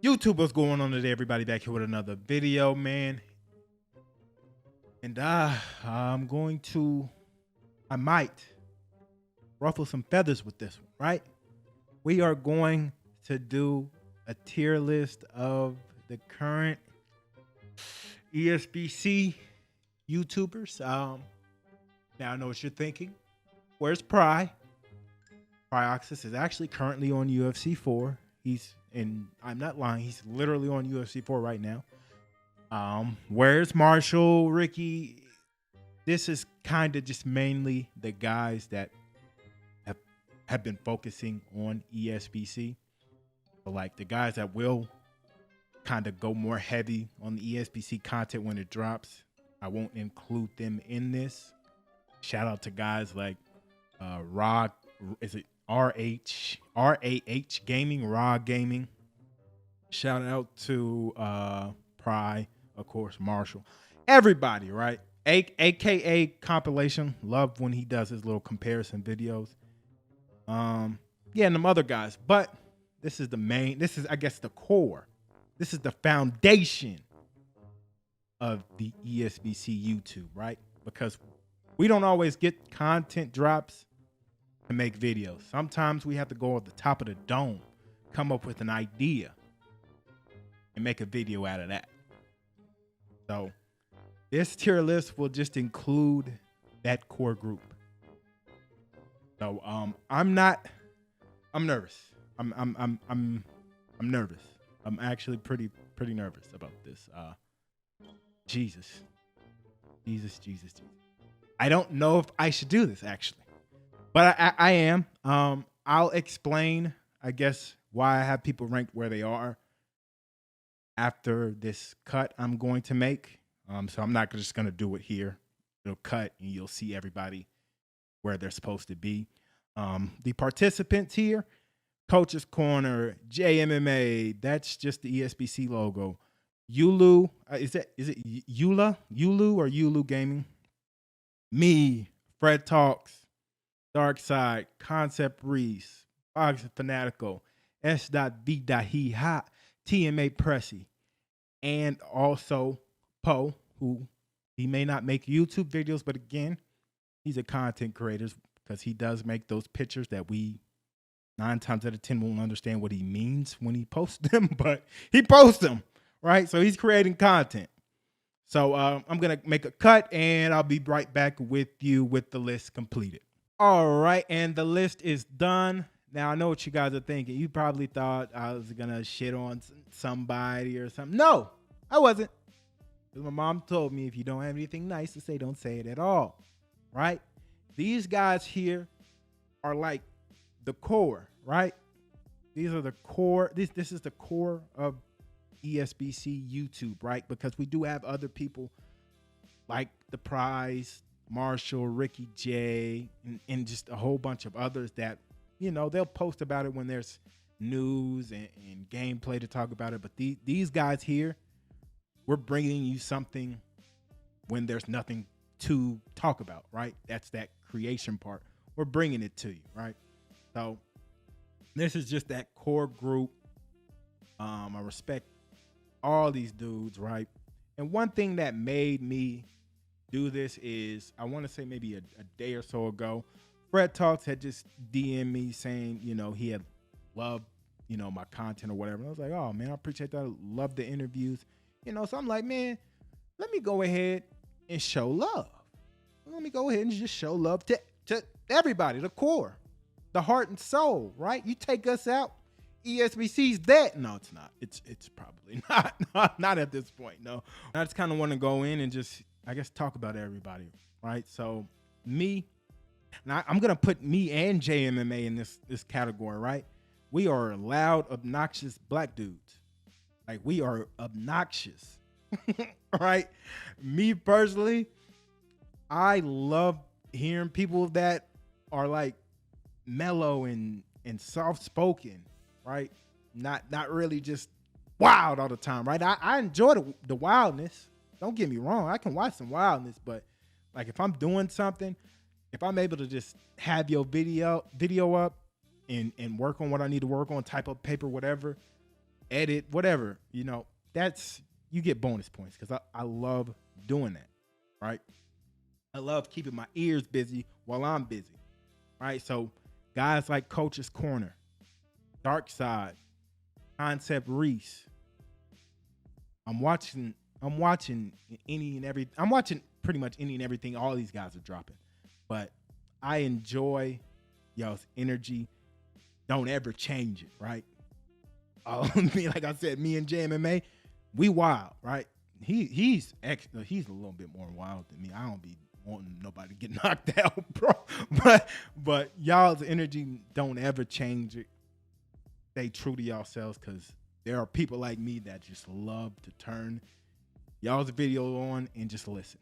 YouTube, what's going on today, everybody? Back here with another video, man. And I might ruffle some feathers with this one, right? We are going to do a tier list of the current ESBC YouTubers. Now I know what you're thinking. Where's Pry? Pryoxis is actually currently on UFC 4. And I'm not lying, he's literally on UFC 4 right now. Where's Marshall, Ricky? This is kind of just mainly the guys that have been focusing on ESBC. So like the guys that will kind of go more heavy on the ESBC content when it drops. I won't include them in this. Shout out to guys like Rod, is it RAH Gaming, Raw Gaming. Shout out to Pry, of course, Marshall. Everybody, right? AKA compilation. Love when he does his little comparison videos. Yeah, and them other guys. But this is the main, this is, I guess, the core. This is the foundation of the ESBC YouTube, right? Because we don't always get content drops to make videos. Sometimes we have to go at the top of the dome, come up with an idea, and make a video out of that. So this tier list will just include that core group. So I'm nervous. I'm nervous. I'm actually pretty nervous about this. Jesus. I don't know if I should do this actually. But I am. I'll explain, I guess, why I have people ranked where they are after this cut I'm going to make. So I'm not just going to do it here. It'll cut and you'll see everybody where they're supposed to be. The participants here, Coach's Corner, JMMA, that's just the ESBC logo. Yulu, is it Yulu or Yulu Gaming? Me, Fred Talks, Dark Side, Concept Reece, Fanatico, Sdot, he hot, TMA Pressi, and also Poe, who he may not make YouTube videos, but again, he's a content creator because he does make those pictures that we 9 times out of 10 won't understand what he means when he posts them, but he posts them, right? So he's creating content. So I'm going to make a cut and I'll be right back with you with the list completed. All right, and the list is done. Now, I know what you guys are thinking. You probably thought I was going to shit on somebody or something. No, I wasn't. Because my mom told me if you don't have anything nice to say, don't say it at all, right? These guys here are like the core, right? These are the core. This is the core of ESBC YouTube, right? Because we do have other people like the Prize, Marshall, Ricky J, and just a whole bunch of others that, you know, they'll post about it when there's news and gameplay to talk about it. But these guys here, we're bringing you something when there's nothing to talk about, right? That's that creation part. We're bringing it to you, right? So this is just that core group. I respect all these dudes, right? And one thing that made me do this is, I want to say maybe a day or so ago, Fred Talks had just DM'd me saying, you know, he had loved, you know, my content or whatever. And I was like, oh man, I appreciate that. I love the interviews, you know. So I'm like, man, let me go ahead and show love. Let me go ahead and just show love to everybody, the core, the heart and soul, right? You take us out, ESBC's that. No, it's not. It's probably not at this point. No, I just kind of want to go in and just, I guess, talk about everybody, right? So me, and I'm gonna put me and JMMA in this category, right? We are loud, obnoxious black dudes. Like, we are obnoxious, right? Me personally, I love hearing people that are like mellow and soft spoken, right? Not really just wild all the time, right? I enjoy the wildness. Don't get me wrong. I can watch some wildness, but like if I'm doing something, if I'm able to just have your video up and work on what I need to work on, type up paper, whatever, edit, whatever, that's, you get bonus points because I love doing that, right? I love keeping my ears busy while I'm busy, right? So guys like Coach's Corner, Dark Side, Concept Reese. I'm watching I'm watching pretty much any and everything all these guys are dropping. But I enjoy y'all's energy. Don't ever change it, right? Like I said, me and JMMA, we wild, right? He's a little bit more wild than me. I don't be wanting nobody to get knocked out, bro. But y'all's energy, don't ever change it. Stay true to yourselves, because there are people like me that just love to turn y'all's video on and just listen,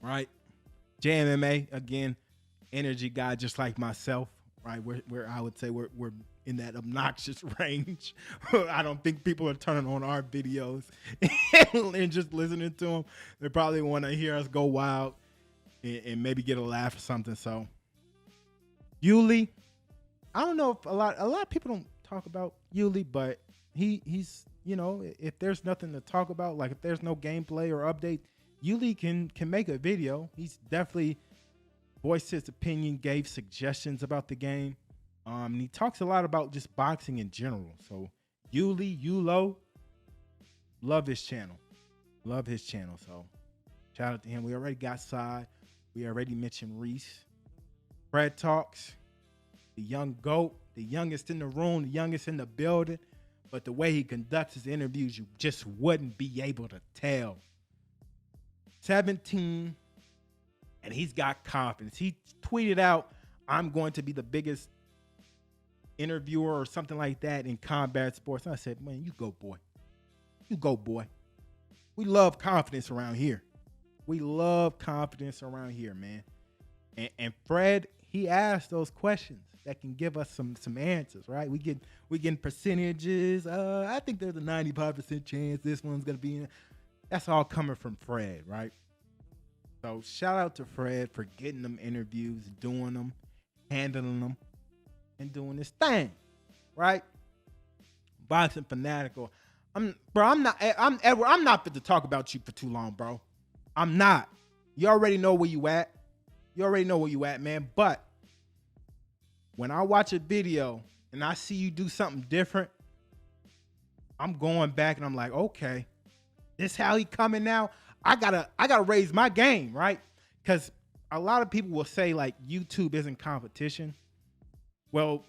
right? JMMA, again, energy guy just like myself, right? Where I would say we're in that obnoxious range. I don't think people are turning on our videos and just listening to them. They probably want to hear us go wild and maybe get a laugh or something. So, Yuli, I don't know if a lot of people don't talk about Yuli, but he's if there's nothing to talk about, like if there's no gameplay or update, Yuli can make a video. He's definitely voiced his opinion, gave suggestions about the game. And he talks a lot about just boxing in general. So Yulo, love his channel. So shout out to him. We already got Seid. We already mentioned Reece. Fred Talks, the young GOAT, the youngest in the room, the youngest in the building. But the way he conducts his interviews, you just wouldn't be able to tell. 17, and he's got confidence. He tweeted out, "I'm going to be the biggest interviewer," or something like that, in combat sports. And I said, man, you go, boy. You go, boy. We love confidence around here. Man. And Fred, he asked those questions that can give us some answers, right? We getting percentages. I think there's a 95% chance this one's gonna be in. That's all coming from Fred, right? So shout out to Fred for getting them interviews, doing them, handling them, and doing this thing, right? Boxing Fanatico. I'm not fit to talk about you for too long, bro. I'm not. You already know where you at. Man. But when I watch a video and I see you do something different, I'm going back and I'm like, okay, this how he coming now. I gotta raise my game, right? Because a lot of people will say like YouTube isn't competition. Well,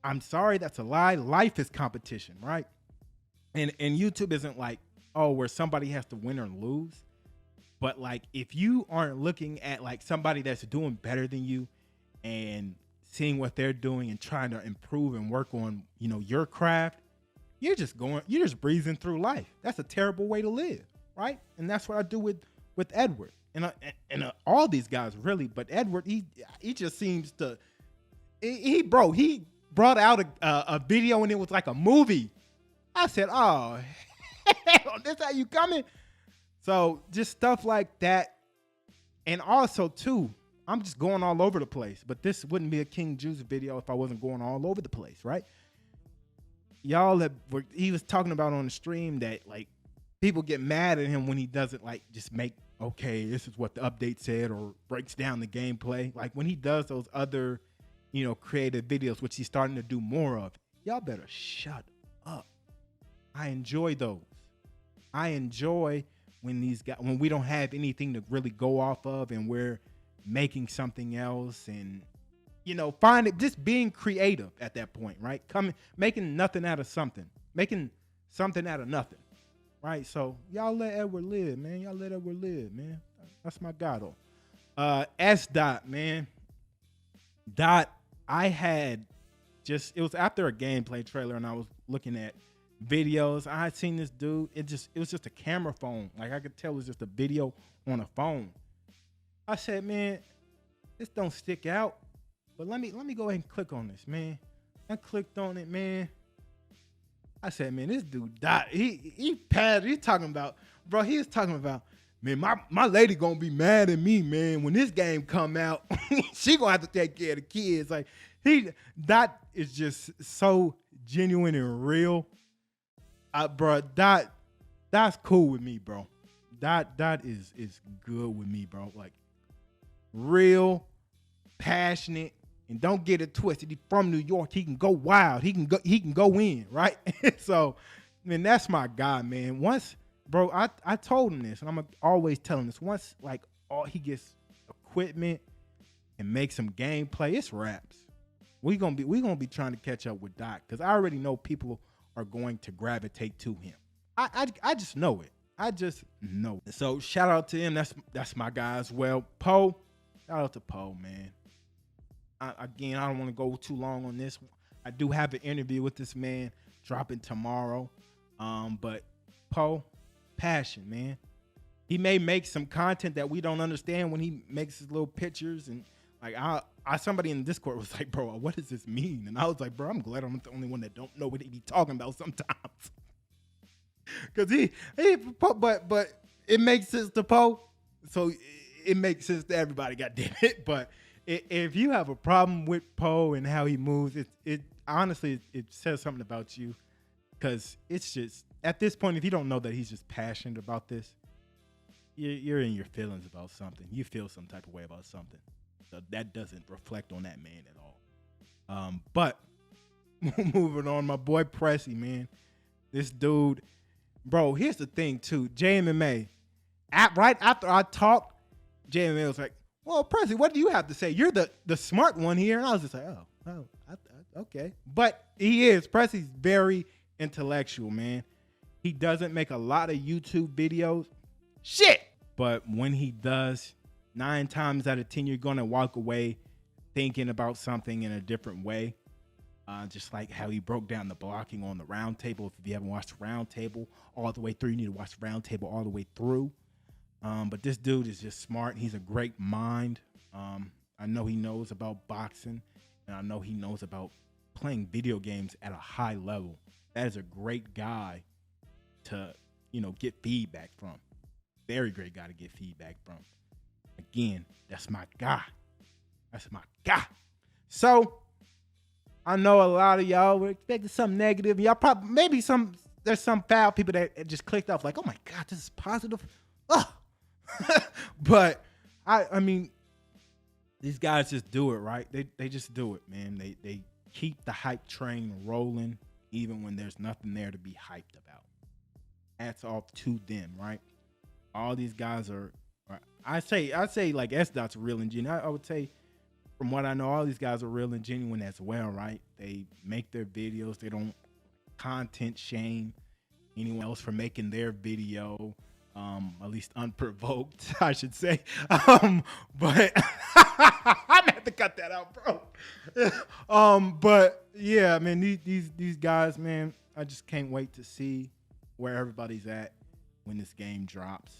I'm sorry, that's a lie. Life is competition, right? And YouTube isn't like, where somebody has to win or lose. But like, if you aren't looking at like somebody that's doing better than you and seeing what they're doing and trying to improve and work on, your craft, you're just breezing through life. That's a terrible way to live, right? And that's what I do with Edward and all these guys, really. But Edward, he just seems to. He brought out a video and it was like a movie. I said, oh, hell, this how you coming? So just stuff like that. And also, too, I'm just going all over the place. But this wouldn't be a King Juice video if I wasn't going all over the place, right? He was talking about on the stream that, like, people get mad at him when he doesn't, like, just make, okay, this is what the update said, or breaks down the gameplay. Like, when he does those other creative videos, which he's starting to do more of, y'all better shut up. I enjoy those. I enjoy when we don't have anything to really go off of and we're making something else and, just being creative at that point, right? Making nothing out of something, making something out of nothing, right? So y'all let Edward live, man. That's my guy, though. Sdot, man. Dot, it was after a gameplay trailer and I was looking at videos. I had seen this dude. It was just a camera phone. Like, I could tell it was just a video on a phone. I said, man, this don't stick out. But let me go ahead and click on this, man. I clicked on it, man. I said, man, this dude Dot. He's talking about, bro. He was talking about, man, my lady gonna be mad at me, man, when this game come out. She gonna have to take care of the kids. Like, Dot is just so genuine and real, bro, that's cool with me, bro. That is good with me, bro. Like, real, passionate, and don't get it twisted. He's from New York. He can go wild. He can go in, right? So, man, that's my guy, man. Once, bro, I told him this, and I'm gonna always tell him this. Once, like, he gets equipment and make some gameplay, it's raps. We gonna be trying to catch up with Doc, because I already know people are going to gravitate to him. I just know it. I just know it. So shout out to him. That's my guy as well. Poe, shout out to Poe, man. Again, I don't want to go too long on this. I do have an interview with this man dropping tomorrow. But Poe, passion, man. He may make some content that we don't understand when he makes his little pictures, and like somebody in the Discord was like, bro, what does this mean? And I was like, bro, I'm glad I'm not the only one that don't know what he be talking about sometimes. Cause but it makes sense to Poe, so it makes sense to everybody, goddamn it. But if you have a problem with Poe and how he moves, it honestly says something about you, because it's just, at this point, if you don't know that he's just passionate about this, you're in your feelings about something. You feel some type of way about something. So that doesn't reflect on that man at all. But moving on, my boy Pressi, man. This dude, bro, here's the thing too. JMMA, right after I talked, JMMA was like, well, Pressi, what do you have to say? You're the smart one here. And I was just like, okay. But he is. Pressi's very intellectual, man. He doesn't make a lot of YouTube videos. Shit. But when he does, 9 times out of 10, you're going to walk away thinking about something in a different way. Just like how he broke down the blocking on the round table. If you haven't watched the round table all the way through, you need to watch the round table all the way through. But this dude is just smart. He's a great mind. I know he knows about boxing, and I know he knows about playing video games at a high level. That is a great guy to, get feedback from. Very great guy to get feedback from. Again, that's my guy. That's my guy. So, I know a lot of y'all were expecting something negative. Y'all probably, there's some foul people that just clicked off like, oh my God, this is positive. Oh. But I mean, these guys just do it, right? They just do it, man. They keep the hype train rolling even when there's nothing there to be hyped about. Hats off to them, right? All these guys are I say like Sdot's real and genuine. I would say, from what I know, all these guys are real and genuine as well, right? They make their videos. They don't content shame anyone else for making their video, at least unprovoked, I should say. But I'm gonna have to cut that out, bro. But yeah, man, these guys, man, I just can't wait to see where everybody's at when this game drops.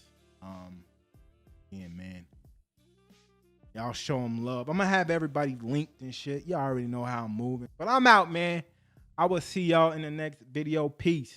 Yeah, man. Y'all show them love. I'm going to have everybody linked and shit. Y'all already know how I'm moving. But I'm out, man. I will see y'all in the next video. Peace.